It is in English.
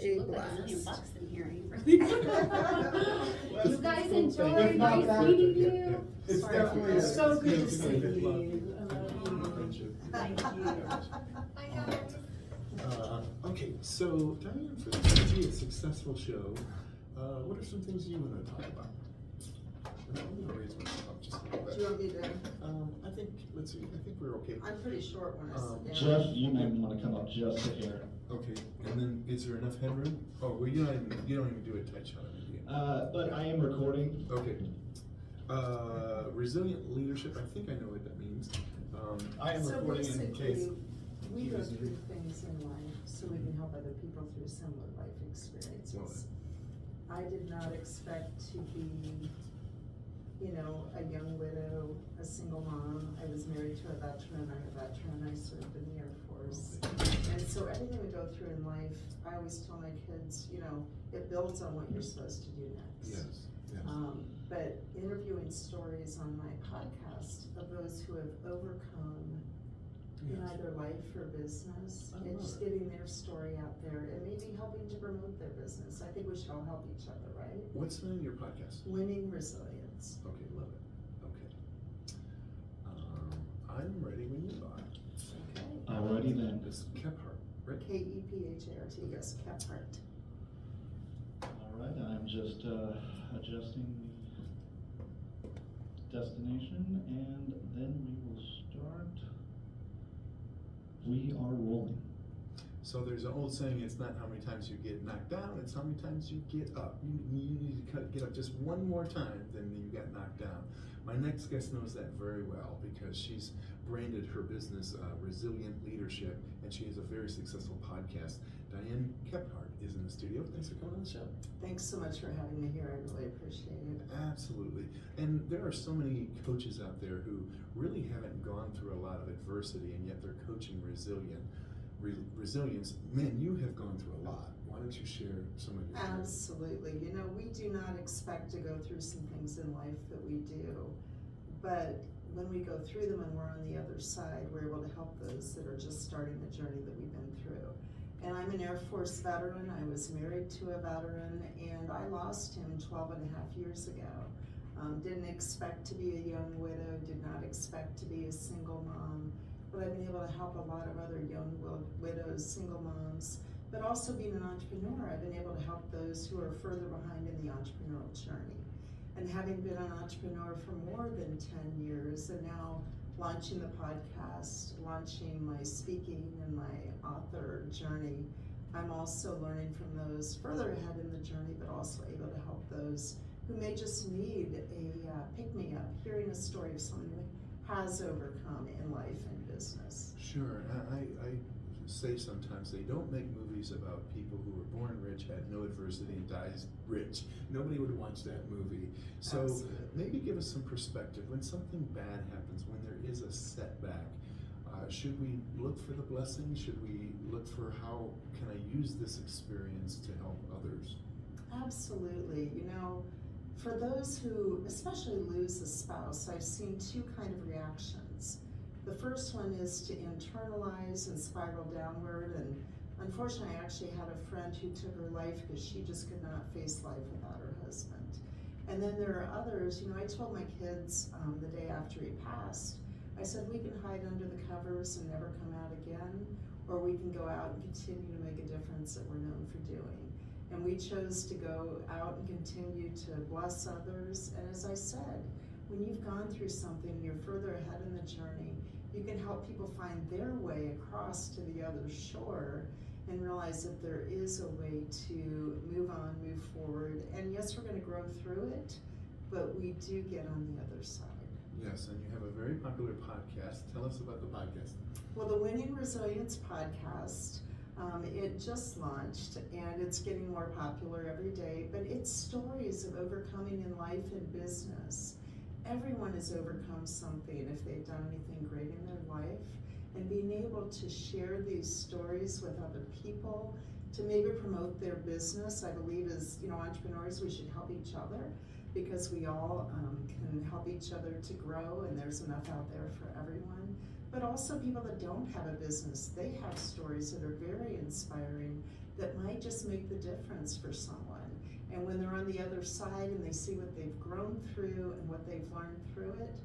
should A look like $1 million blast. in here. Well, You guys cool. enjoy, If not nice that, meeting yeah, you. yeah. It's Sorry. definitely. It's so good to it's see a good you. love. I love you. Friendship. Thank you. Okay, so Diane, for this to be a successful show, what are some things you want to talk about? And I'm gonna raise myself up just a little Do you want bit. me to, I think, let's see, I think we're okay. I'm pretty short when I sit down. Jeff, you may want to come up just a hair. Okay, and then is there enough headroom? Oh, well, you don't even do a tight shot of me, do you? But I am recording. Okay. Resilient leadership, I think I know what that means. I am So recording in case. basically, we he go was- through things in life so we can help other people through similar life experiences. I did not expect to be, a young widow, a single mom. I was married to a veteran, I'm a veteran, I served in the Air Force. And so everything we go through in life, I always tell my kids, it builds on what you're supposed to do next. Yes, yes. But interviewing stories on my podcast of those who have overcome in Yes. either life or business, I and love just it. getting their story out there and maybe helping to promote their business. I think we should all help each other, right? What's the name of your podcast? Winning Resilience. Okay, love it. Okay. I'm ready when you are. Okay. Alrighty then. It's Kephart, right? Kephart, yes, Kephart. Alright, I'm just adjusting the destination and then we will start. We are rolling. So there's an old saying, it's not how many times you get knocked down, it's how many times you get up. You need to get up just one more time than you got knocked down. My next guest knows that very well because she's branded her business Resilient Leadership, and she has a very successful podcast. Diane Kephart is in the studio. Thanks for coming on the show. Thanks so much for having me here. I really appreciate it. Absolutely. And there are so many coaches out there who really haven't gone through a lot of adversity, and yet they're coaching resilience. Man, you have gone through a lot. Why don't you share some of your stories? Absolutely. We do not expect to go through some things in life that we do, but when we go through them and we're on the other side, we're able to help those that are just starting the journey that we've been through. And I'm an Air Force veteran. I was married to a veteran, and I lost him 12 and a half years ago. Didn't expect to be a young widow, did not expect to be a single mom, but I've been able to help a lot of other young widows, single moms, but also being an entrepreneur, I've been able to help those who are further behind in the entrepreneurial journey. And having been an entrepreneur for more than 10 years, and now launching the podcast, launching my speaking and my author journey, I'm also learning from those further ahead in the journey, but also able to help those who may just need a pick-me-up, hearing a story of someone who has overcome in life and business. Sure. I say sometimes they don't make movies about people who were born rich, had no adversity, and dies rich. Nobody would watch that movie. So Absolutely. maybe give us some perspective. When something bad happens, when there is a setback, should we look for the blessing? Should we look for how can I use this experience to help others? Absolutely. For those who especially lose a spouse, I've seen two kind of reactions. The first one is to internalize and spiral downward, and unfortunately I actually had a friend who took her life because she just could not face life without her husband. And then there are others, I told my kids the day after he passed, I said we can hide under the covers and never come out again, or we can go out and continue to make a difference that we're known for doing. And we chose to go out and continue to bless others. And as I said, when you've gone through something, you're further ahead in the journey, you can help people find their way across to the other shore and realize that there is a way to move on, move forward. And yes, we're going to grow through it, but we do get on the other side. Yes, and you have a very popular podcast. Tell us about the podcast. Well, the Winning Resilience podcast, it just launched and it's getting more popular every day, but it's stories of overcoming in life and business. Everyone has overcome something if they've done anything great in their life, and being able to share these stories with other people to maybe promote their business. I believe as entrepreneurs, we should help each other because we all can help each other to grow, and there's enough out there for everyone. But also people that don't have a business, they have stories that are very inspiring that might just make the difference for someone. And when they're on the other side and they see what they've grown through and what they've learned through it,